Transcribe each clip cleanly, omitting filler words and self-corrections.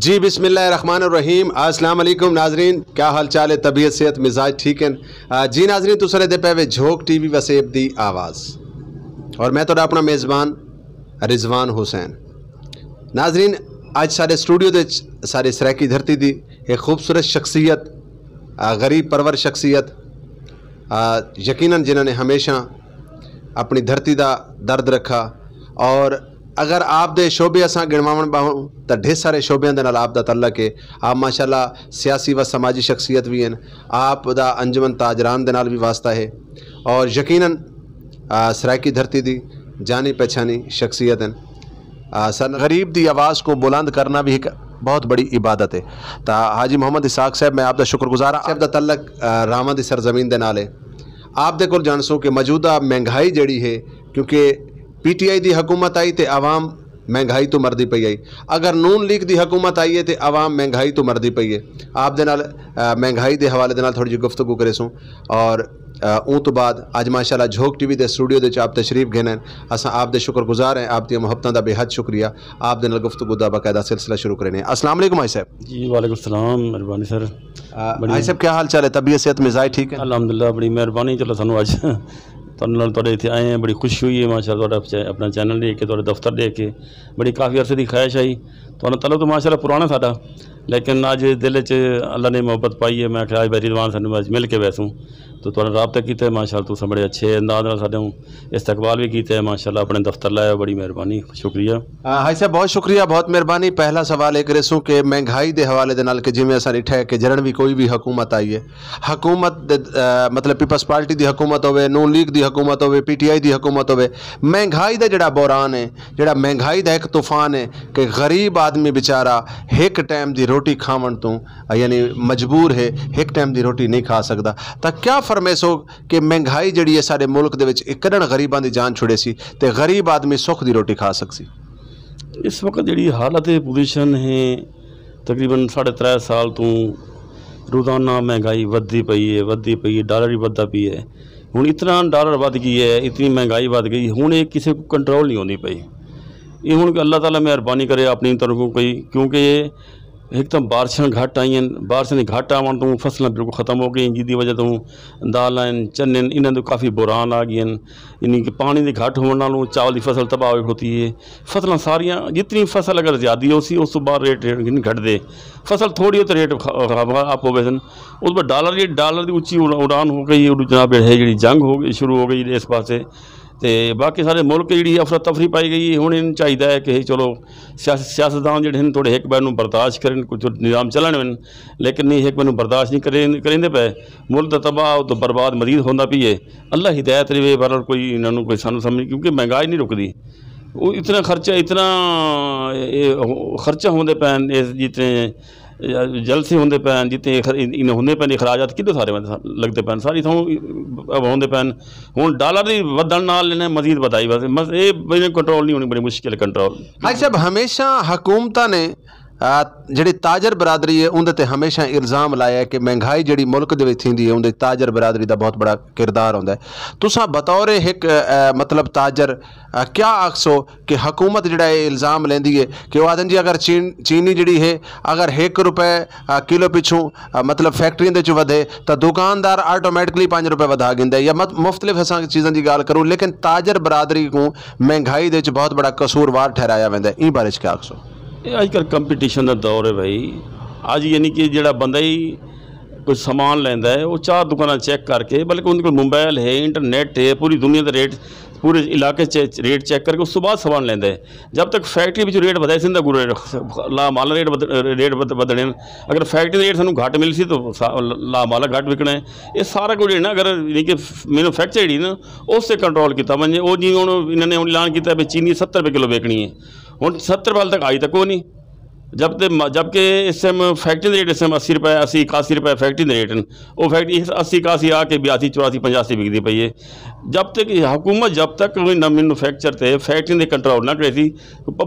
जी बिस्मिल्लाहिर्रहमानिर्रहीम। अस्सलाम वालेकुम नाजरीन, क्या हाल चाल है? तबीयत सेहत मिजाज ठीक है जी नाजरीन? तुस दे पे झोक टीवी वसेब दी आवाज़ और मैं तो अपना मेज़बान रिजवान हुसैन। नाजरीन अज सारे स्टूडियो दे सारे सराकी धरती दी एक खूबसूरत शख्सियत, गरीब परवर शख्सियत, यकीनन जिन्होंने हमेशा अपनी धरती का दर्द रखा। और अगर आप दे शोबे असां गिणवावन बाहूं तो ढेर सारे शोबियां दे नाल आप दा तल्लक है। आप माशाल्लाह सियासी व समाजी शख्सियत भी हैं, आप दा अंजुमन ताजरान दे नाल भी वास्ता है और यकीनन सराकी धरती दी जानी पहचानी शख्सियत हैं। सन गरीब दी आवाज़ को बुलंद करना भी एक बहुत बड़ी इबादत है। तो हाजी मोहम्मद इसाक साहब, मैं आप दा शुक्रगुजार। आप दा तल्लक रावां दी सरजमीन दे नाल है। आप दे कोल जानसो कि मौजूदा महंगाई जड़ी है, क्योंकि PTI दी हुकूमत आई तो आवाम महंगाई तो मरदी पई आई। अगर नून लीग दी हुकूमत आई है तो आवाम महंगाई तो मरदी पई है। आप दे नाल महंगाई के हवाले दे नाल थोड़ी जी गुफ्तगू करे सूँ और ऊँ तो बाद अज माशाल्लाह झोक टीवी दे स्टूडियो दे आप तशरीफ घेने असां आप दे शुक्रगुजार हैं। आप दी मुहब्बतां दा बेहद शुक्रिया। आप दे नाल गुफ्तगू दा बाकायदा सिलसिला शुरू करें। अस्सलाम वालेकुम भाई साहब। जी वालेकुम सलाम, मेहरबानी सर। भाई साहब क्या हाल चाल है? तबीयत सेहत मिजाज ठीक है? अल्हम्दुलिल्लाह, बड़ी मेहरबानी। चलो सानू अज तुहाडे इत्थे आए हैं, बड़ी खुशी हुई है माशाल्लाह। अपना चैनल देख के, दफ्तर देख के बड़ी काफ़ी अरसे की ख्वाहिश आई। तुहानू तलब तो माशाल्लाह पुराना साडा, लेकिन अज दिल च अल्लाह ने मोहब्बत पाई है। मैं ख्याल भाई रिजवान सानू अज मिल के वैसूँ तो तुहाडा राबता किया माशाल्लाह। तुसीं बड़े अच्छे अंदाज नाल साडे इस्तकबाल भी किया माशाल्लाह, अपने दफ्तर लाया, बड़ी मेहरबानी, शुक्रिया। हाई साहब बहुत शुक्रिया, बहुत मेहरबानी। पहला सवाल एक रेसूँ कि महंगाई के हवाले नाल कि जिवें असां डिठा है कि जड़न भी कोई भी हुकूमत आई है, हुकूमत मतलब पीपल्स पार्टी की हुकूमत होवे, नून लीग की हुकूमत होवे, PTI की हुकूमत होवे, महंगाई का जिहड़ा बहरान है, जिहड़ा महंगाई का एक तूफान है कि गरीब आदमी बेचारा एक टाइम की रोटी खावन तो यानी मजबूर है, एक टाइम की रोटी नहीं खा सकता। तो क्या फरमेसो कि महंगाई जिहड़ी है साडे मुल्क दे विच इकड़न गरीबां दी जान छुड़े सी ते गरीब आदमी सुख दी रोटी खा सकसी? इस वक्त जिहड़ी हालत पोजीशन है, तकरीबन 3.5 साल तो रोज़ाना महंगाई वधदी पई है, डॉलर ही वधदा पई है। हुण इतना डॉलर वध गई है, इतनी महंगाई वध गई, हुण ये किसी को कंट्रोल नहीं होंदी पई। ये हुण अल्लाह ताला मेहरबानी करे अपनी तरफों कोई, क्योंकि ये एकदम बारिशां घट आई, बारिशां दी घट आवन तो फसलां बिल्कुल ख़त्म हो गई, जिसकी वजह तो दालां चने इन्हां दे काफ़ी बुरान आ गई। यानी कि पानी की घट होने नालों चावल की फसल तबाह होती है। फसलां सारियां, जितनी फसल अगर ज़्यादा हो सी उस तो बाद रेट घटते, फसल थोड़ी हो तो रेट अप हो गए सन। उस पर डॉलर की उच्ची उड़ान हो गई जनाब, है जी जंग हो गई शुरू हो गई इस पासे। तो बाकी सारे मुल्क जी अफरा तफरी पाई गई। हुण इन चाहिए है कि चलो सियासतदान जो थोड़े एक बार बर्दाश्त करें, कुछ निज़ाम चलन वन, लेकिन नहीं एक बार बर्दाश्त नहीं करेंदे पे, मुल्क तबाह तो बर्बाद मजीद होंदा पई है। अल्लाह हिदायत रहे पर कोई इन्होंने कोई सानू समझ, क्योंकि महंगाई नहीं रुकती। वो इतना खर्चा होंदे पैन, जितने जलसे होंदे पैन, जितने होंदे पैन अखराजात कितने सारे लगते पैन, सारी थों होंदे पैन। हुण डॉलर की वधण नाल इन्हें मजीद वधाई, बस ये कंट्रोल नहीं होनी, बड़ी मुश्किल है कंट्रोल। भाई साहब हमेशा हुकूमतां ने जिहड़ी ताजर बरादरी है उनते हमेशा इल्ज़ाम लाया है कि महंगाई जिहड़ी मुल्क दे विच थींदी है उनदे ताजर बरादरी का बहुत बड़ा किरदार होंदा है। तुसां बतौर एक मतलब ताजर क्या आखसो कि हुकूमत जिहड़ा इल्ज़ाम लेंदी है कि वो आदन जी अगर चीनी जिहड़ी है अगर ₹1 किलो पिछू मतलब फैक्ट्रियों के वधे तो दुकानदार ऑटोमैटिकली ₹5 वधा गिंदा या मुख्तलिफ असां चीज़ों की गल करूँ, लेकिन ताजर बरादरी को महंगाई दे बहुत बड़ा कसूरवार ठहराया वेंदा है। इन बारे क्या आखसो? अजकल कंपीटिशन का दौर है भाई। अज यानी कि जो बंदा ही कोई समान लेंदा है वो 4 दुकान चेक करके, बल्कि उनके मोबाइल है, इंटरनेट है, पूरी दुनिया का रेट पूरे इलाके रेट चेक करके उस तो बाद सामान लेंदा है। जब तक फैक्ट्री में रेट वधाए सिंधा गुरु ला माला रेट बधने, अगर फैक्ट्री रेट सूँ घट मिल सी तो ला माला घट विकना है। ये सारा कुछ ना अगर कि मैन्युफैक्चर जी ना उससे कंट्रोल किया वजे। वो जी हूँ इन्होंने ऐलान किया भी चीनी ₹70 किलो बेचनी है, हुण ₹70 हाल तक आई तक वो नहीं। जबकि इस टाइम फैक्ट्री रेट इस टाइम ₹80, ₹81 फैक्ट्री रेट हैं। वो फैक्ट्री 80-81 आके 82, 84, 85 बिकती पई है। जब तक हुकूमत जब तक कोई न मैन्युफैक्चर से फैक्ट्री के कंट्रोल ना करे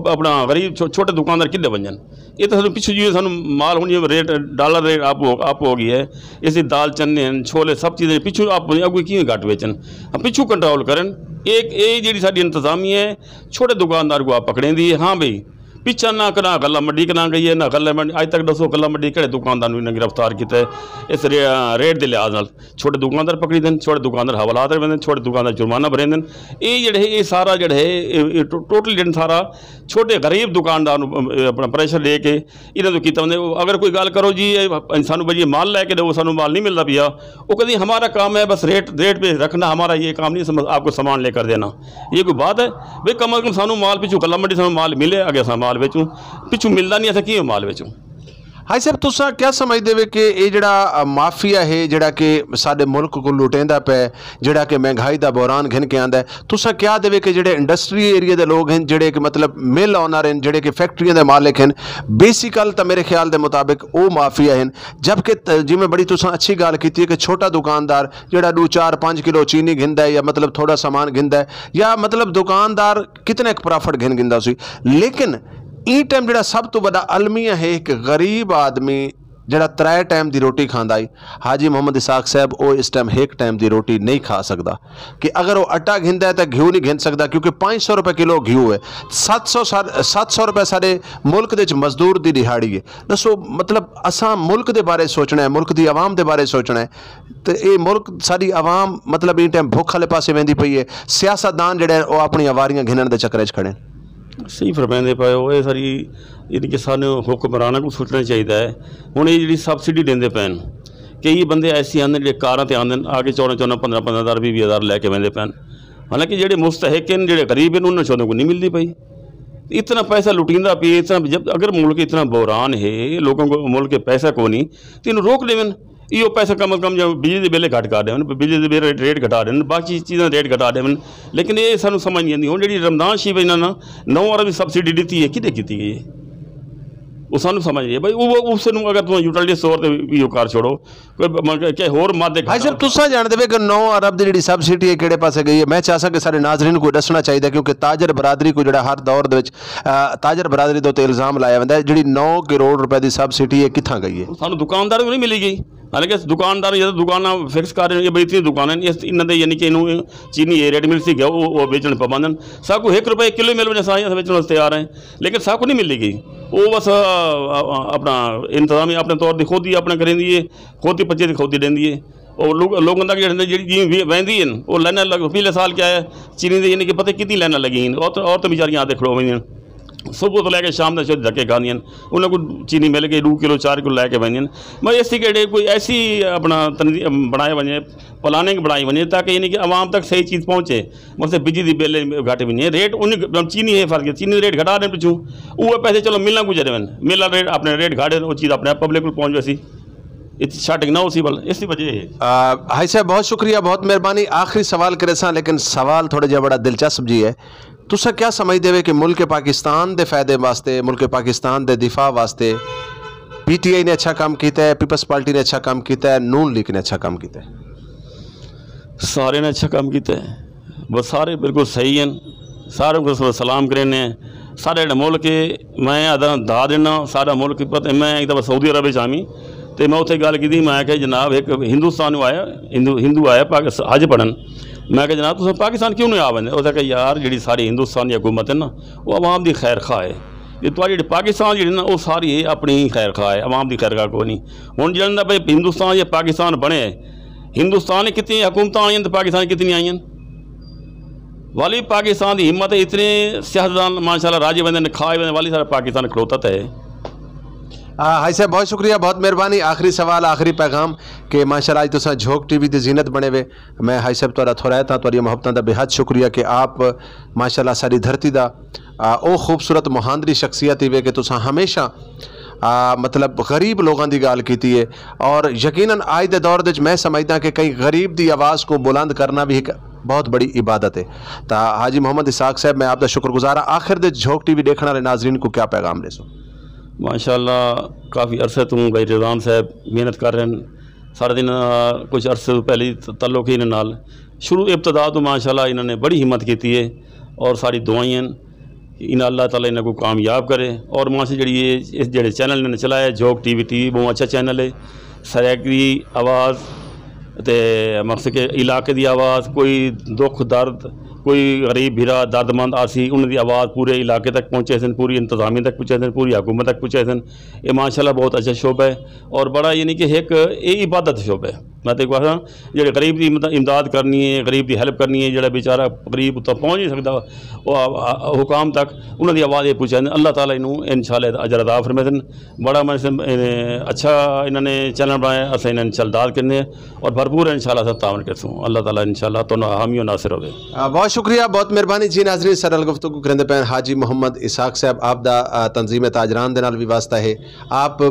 अपना गरीब छोटे दुकानदार कितने बन। ये तो पिछू जी सू माल हूँ रेट डॉलर रेट अप हो गई है। इस दाल चने छोले सब चीज़ें पिछू अगू कि घट बेचन, पिछू कंट्रोल करन। एक जी साड़ी इंतजामी है छोटे दुकानदार को आप पकड़ेंदी है। हाँ भाई पिछा ना करा गला मंडी करा गई है ना गला मंडी अज तक दसो गला मंडी किहड़े दुकानदार नूं इन्हें गिरफ्तार किया है इस रेट के लिहाज नाल छोटे दुकानदार पकड़ी देन छोटे दुकानदार हवालात रखते छोटे दुकानदार जुर्माना भरे देन ये जिहड़े ये सारा जिहड़े टोटल जिहड़ा सारा छोटे गरीब दुकानदार अपना प्रेशर दे के इन्हां तों कीता हुंदा अगर कोई गल करो जी सानूं भाई माल लैके दो सानूं माल नहीं मिलता पिया वो कहती हमारा काम है बस रेट पे रखना हमारा ये काम नहीं आपको सामान लेकर देना ये कोई बात है भाई कम अज कम सानूं माल पिछू गला मंडी सानूं माल मिले अगे असां माल बेचूं पिछू मिलता नहीं असां किवें माल बेचूं हाई साहब तुसा क्या समझते हो कि ये जड़ा माफिया है जड़ा कि साडे मुल्क को लुटेंदा पे जड़ा कि महंगाई का बहरान घिन के आंदा है तुसा क्या देवे कि जड़े इंडस्ट्री एरिया के लोग हैं जड़े कि मतलब मिल ऑनर हैं जड़े कि फैक्ट्रियों के मालिक हैं बेसिकल तो मेरे ख्याल के मुताबिक वो माफिया हैं जबकि जिमें बड़ी तुसा अच्छी गल की है कि छोटा दुकानदार जड़ा 2-4-5 किलो चीनी घिंदा है या मतलब थोड़ा सामान घिंदा है या मतलब दुकानदार कितने प्रॉफिट घिन गिंदा सी लेकिन ई टाइम जड़ा सब तो बड़ा अलमिया है एक गरीब आदमी जड़ा 3 टाइम की रोटी खांदा है हाजी मोहम्मद इसाक साहब वो इस टाइम 1 टाइम की रोटी नहीं खा सकता कि अगर वो आटा घिंदा है तो घ्यू नहीं घिन सकता क्योंकि 500 रुपये किलो घ्यू है 700 रुपये सारे मुल्क के मजदूर की दिहाड़ी है दसो मतलब असा मुल्क के बारे सोचना है मुल्क की आवाम के बारे सोचना है तो ये मुल्क सारी आवाम मतलब इन टाइम भुख वाले पासे वेंदी पई है सियासतदान जड़े वो अपनी अवारियां घिनण के चक्कर च खड़े सही फरमाते पे हो ये सारी यानी कि सानू हुक्मराना को सोचना चाहिए है हुण ये जी सबसिडी देंदे पैन कई बंदे ऐसे आते जो कारां ते आंदे आके 14-15 20,000 लैके वेंदे पैन हालांकि जो मुस्तहक हैं जो गरीब हैं उन्होंने चौदह को नहीं मिलती पई इतना पैसा लुटींदा पी इतना जब अगर मुल्क इतना बहरान है लोगों को मुल्क के पैसा को नहीं तो इन्हों रोक देवन यो पैसा कम अज कम जो बिजली के बिल घट कर देवन बिजली के रेट घटा देन बाकी चीज़ों रेट घटा देवन लेकिन ये सानू समझ नहीं आती हुण जी रमदान शरीफ इन्होंने 9 अरब की सबसिडी दी है किते की गई है वो सानू समझ नहीं है भाई वो उस अगर तुम यूटिलिटी तौर पर यो कर छोड़ो कोई होर मादे भाई साहब तुसा जानते हो कि 9 अरब की जी सबसिडी है किहड़े पासे गई है मैं चाहता कि सारे नाजरीन को दसना चाहिए क्योंकि ताजर बरादरी को जो हर दौर ताजर बरादरी के उत्ते इल्जाम लाया वंदा जी 9 करोड़ रुपए की सबसिडी है कित्थां गई है सानू दुकानदार को नहीं मिली गई हालांकि दुकानदार जो दुकाना फिक्स कर रहे हैं बई इतनी दुकान इन्होंने यानी कि इनू चीनी ये रेट मिल सी गया वो बेचने पाबंद सब को 1 रुपये किलो मिल वजह से बेचने तैयार हैं लेकिन सब को नहीं मिली गई वो बस अपना इंतजामी अपने तौर पर खुद ही अपना करेंदी है खुद ही पच्चे खुद ही देंदी है और लोगों तक जी वहदी हैं वो लाइना पिछले साल क्या है चीनी के यानी कि पता कितनी लाइना लगी और तो बेचारियाँ आते खड़ो हुई सुबह तो लैके शाम तक धक्के खादियां उन्हें को चीनी मिल के 2 किलो 4 किलो लैके वेंदियां मैं इसी के कोई ऐसी अपना बनाए वजे प्लानिंग बनाई वजे ताकि यानी कि आवाम तक सही चीज़ पहुँचे मतलब बिजली की बिल घट वजे रेट उन चीनी है फर्क चीनी रेट घटा दें पिछू वो पैसे चलो मिलना गुजरे वन मिला रेट अपने रेट घाटे वो चीज़ अपने पब्लिक को पहुँच वैसी स्टार्टिंग ना उसी बल इसी वजह है हाई साहब बहुत शुक्रिया बहुत मेहरबानी आखिरी सवाल करे सा लेकिन सवाल थोड़ा जिहा बड़ा दिलचस्प जी है तुसा क्या समझते हो कि मुल्क पाकिस्तान के फायदे वास्ते मुल्क पाकिस्तान के दिफा वास्ते PTI ने अच्छा काम किया है पीपल्स पार्टी ने अच्छा काम किया है नून लीग ने अच्छा काम किया है सारे ने अच्छा काम किया है बस सारे बिल्कुल सही हैं सारे को सलाम करें सारे मुल्क मैं अदा दा देना सारा मुल्क पता मैं एक दफ़ा सऊदी अरब आमी तो मैं उत्थे गल की मैं क्या जनाब एक हिंदुस्तान आया हिंदू आया हज पढ़न मैं क्या जनाब तुम पाकिस्तान क्यों नहीं आ बंदे उसने कहा यार जी सारी हिंदुस्तान की हुकूमत है ना वो आवाम की खैर खा है ये जी पाकिस्तान जी ना वो सारी अपनी ही खैर खा है आवाम की खैर खा को नहीं हूँ जो भाई हिंदुस्तान या पाकिस्तान बने हिंदुस्तान कितनी हुकूमत आई तो पाकिस्तान कितनी आई वाली पाकिस्तान की हिम्मत है इतने सियासतदान माशाल्लाह राजे बंदे खाए बंदे वाली सारा पाकिस्तान खड़ोता है हाई साहब बहुत शुक्रिया बहुत मेहरबानी आखिरी सवाल आखिरी पैगाम कि माशाल्लाह आज तुसा झोंक TV की जीनत बने हुए मैं हाई साहब तुहाडा थोड़ा था तुहाडी मुहब्बतां दा बेहद शुक्रिया कि आप माशाल्लाह सारी धरती दा ओ खूबसूरत मुहांदरी शख्सियत ही कि तुसा हमेशा मतलब गरीब लोगों की गल की है और यकीनन आज के दौर मैं समझदा कि कई गरीब की आवाज़ को बुलंद करना भी एक बहुत बड़ी इबादत है तो हाजी मोहम्मद इसाक साहब मैं आपका शुक्रगुजार आखिर दे झोंक TV देखने वाले नाजरीन को क्या पैगाम दे सो माशाल्लाह काफ़ी अरसे तुम भाई रिजवान साहब मेहनत कर रहे हैं सारे दिन कुछ अरसे तो पहले तल्लुक ही नाल शुरू इब्तदा तो माशाल्लाह इन्होंने बड़ी हिम्मत की है और सारी दुआएं इन अल्लाह ताला इन्हें को कामयाब करे और माशा जी इस जड़े चैनल ने चलाया झोंक TV बहुत अच्छा चैनल है सराइकी आवाज़ تے مقصد کہ علاقے دی آواز، کوئی دکھ درد، کوئی غریب بھیرا دردمند آسی انہوں دی آواز پورے علاقے تک پہنچے سن، پوری انتظامیہ تک پہنچے سن، پوری حکومت تک پہنچے سن. یہ ماشاءاللہ بہت اچھا شعبہ ہے اور بڑا یعنی کہ ایک یہ عبادت شعبہ ہے. میں تو کہا جڑے غریب دی امداد کرنی ہے، غریب دی ہیلپ کرنی ہے، جڑا بیچارہ غریب تو پہنچ نہیں سکتا حکام تک، انہوں دی آواز یہ پہنچا دیں. اللہ تعالیٰ انہوں انشاءاللہ اجر عطا فرمائے. بڑا میں اچھا انہوں نے چینل بنایا، اسے انہیں انشاءاللہ کرنے اور بھرپور انشاءاللہ سب تعاون کرسوں. اللہ تعالیٰ انشاءاللہ تو حامی و ناصر ہوگے. بہت شکریہ، بہت مہربانی جی. ناظرین سرل گفتگو کرنے پہ حاجی محمد اسحاق صاحب آپ دا تنظیم تاجران دے نال بھی واسطہ ہے. آپ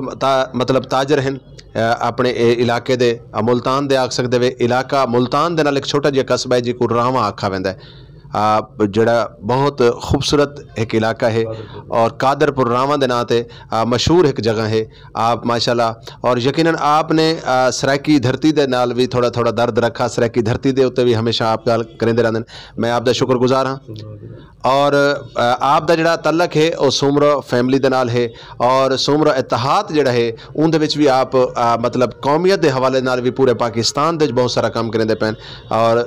مطلب تاجر ہیں اپنے علاقے دے، ملتان دے آکھ سکتے ہوئے. علاقہ ملتان دے نال ایک چھوٹا جہا قصبہ ہے جی کو راواں آکھا ویندا ہے، جڑا بہت خوبصورت ایک علاقہ ہے اور قادر پور راواں دے نام تے مشہور ایک جگہ ہے. آپ ماشاءاللہ اور یقیناً آپ نے سرائکی دھرتی دے نال بھی تھوڑا تھوڑا درد رکھا. سرائکی دھرتی دے اتنے بھی ہمیشہ آپ گل کریندے رہندے. میں آپ دا شکر گزار ہاں. اور آپ دا جڑا تعلق ہے وہ سومرو فیملی دے نال ہے اور سومرو اتحاد جڑا ہے اون دے وچ بھی آپ مطلب قومیت دے حوالے نال بھی پورے پاکستان دے بہت سارا کام کریندے پین. اور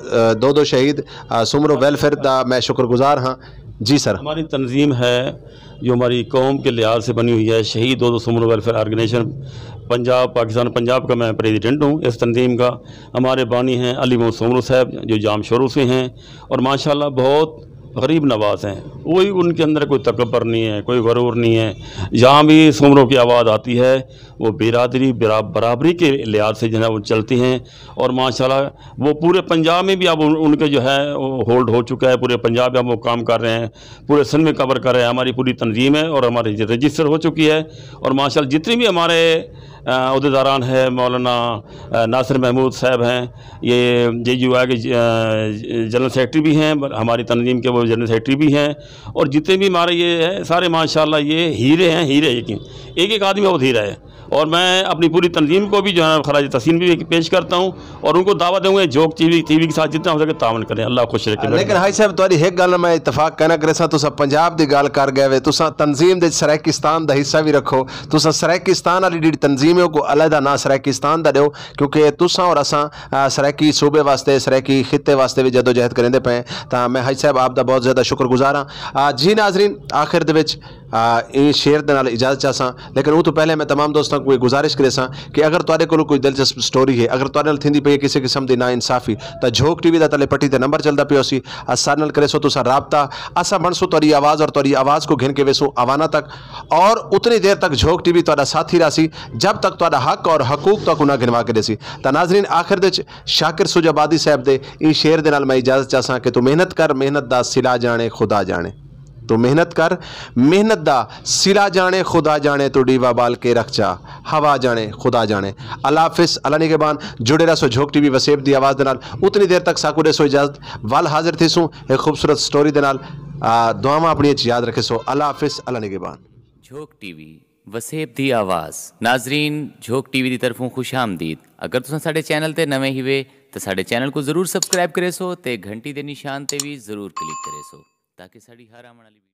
دو شہید سومرو ویلفیئر دا میں شکر گزار ہاں. جی سر. ہماری تنظیم ہے جو ہماری قوم کے لحاظ سے بنی ہوئی ہے، شہید دو سومرو ویلفیئر آرگنائزیشن پنجاب پاکستان پنجاب کا میں پریزیڈنٹ ہوں اس تنظیم کا. ہمارے بانی ہیں علی محمد سومرو صاحب جو جام شروع سے ہیں اور ماشاءاللہ بہت غریب نواز ہیں. وہی ان کے اندر کوئی تکبر نہیں ہے، کوئی غرور نہیں ہے. جہاں بھی سومرو کی آواز آتی ہے وہ برادری برابری کے لحاظ سے جو ہے وہ چلتی ہیں اور ماشاءاللہ وہ پورے پنجاب میں بھی اب ان کے جو ہے ہولڈ ہو چکا ہے. پورے پنجاب میں اب وہ کام کر رہے ہیں، پورے سندھ میں کور کر رہے ہیں. ہماری پوری تنظیم ہے اور ہماری رجسٹر ہو چکی ہے اور ماشاءاللہ جتنے بھی ہمارے عہدیداران ہیں، مولانا ناصر محمود صاحب ہیں، یہ جے یو آئی کے جنرل سیکرٹری بھی ہیں، ہماری تنظیم کے وہ جنرل سیکرٹری بھی ہیں اور جتنے بھی ہمارے یہ ہیں سارے ماشاءاللہ یہ ہیرے ہیں. ہیرے یقین ایک آدمی بہت ہیرا ہے. اور میں اپنی پوری تنظیم کو بھی جو ہے خراج تحسین بھی پیش کرتا ہوں اور ان کو دعوت دوں گے جھوک ٹی وی کے ساتھ جتنا ہو سکے تعاون کریں. اللہ خوش رکھے. لیکن ہائی صاحب تاری ایک گل میں اتفاق کہنا کرے سا تسا پنجاب دی گل کر گئے وے، تسا تنظیم دے سرائکستان دا حصہ بھی رکھو. تسا سرائکستان والی جڑی تنظیم ہے کو علیحدہ نا سرائکستان دا دیو کیونکہ تسا اور اساں سرائکی صوبے واسطے سرائکی خطے واسطے بھی جدوجہد کریندے پے تا میں حاج صاحب آپ دا بہت زیادہ شکر گزار ہاں. جی ناظرین آخر دے وچ این شیئر دے نال اجازت چاہساں لیکن وہ تو پہلے میں تمام دوستاں کو گزارش کرے ساں کہ اگر تواڈے کول کوئی دلچسپ سٹوری ہے، اگر تواڈے نال تھیندی پئی کسی قسم دی نا انصافی تا جھوک ٹی وی دا تلے پٹی تے نمبر چلدا پیو سی اساں نال کرے سو تساں رابطہ اساں بنسو تواڈی آواز اور تواڈی آواز کو گھن کے ویسو عوانہ تک اور اتنی دیر تک جھوک ٹی وی تواڈا ساتھی راسی جب تک تواڈا حق اور حقوق تک نہ گنوا کے دیسی. تا ناظرین آخر دے شاکر سجابادی صاحب دے این شعر دے نال میں اجازت چاہساں کہ تو محنت کر محنت دا صلہ جانے خدا جانے. تو محنت کر محنت دا صلہ جانے خدا جانے تو ڈیوا بال کے رکھ جا ہوا جانے خدا جانے. اللہ حافظ. اللہ نگہبان. جڑے رہو جھوک ٹی وی وسیب دی آواز دے نال. اتنی دیر تک ساکو دے سو اجازت وال حاضر تھی سوں ایک خوبصورت سٹوری دے نال. دعاواں اپنی یاد رکھے سو. اللہ حافظ. اللہ نگہبان. جھوک ٹی وی وسیب دی آواز. ناظرین جھوک ٹی وی دی طرفوں خوش آمدید. اگر تساں ساڈے چینل تے نویں ہی وے تے ساڈے چینل کو ضرور سبسکرائب کرے سو تے گھنٹی دے نشان تے بھی ضرور کلک کرے سو تاکہ ساڈی ہر آمن والی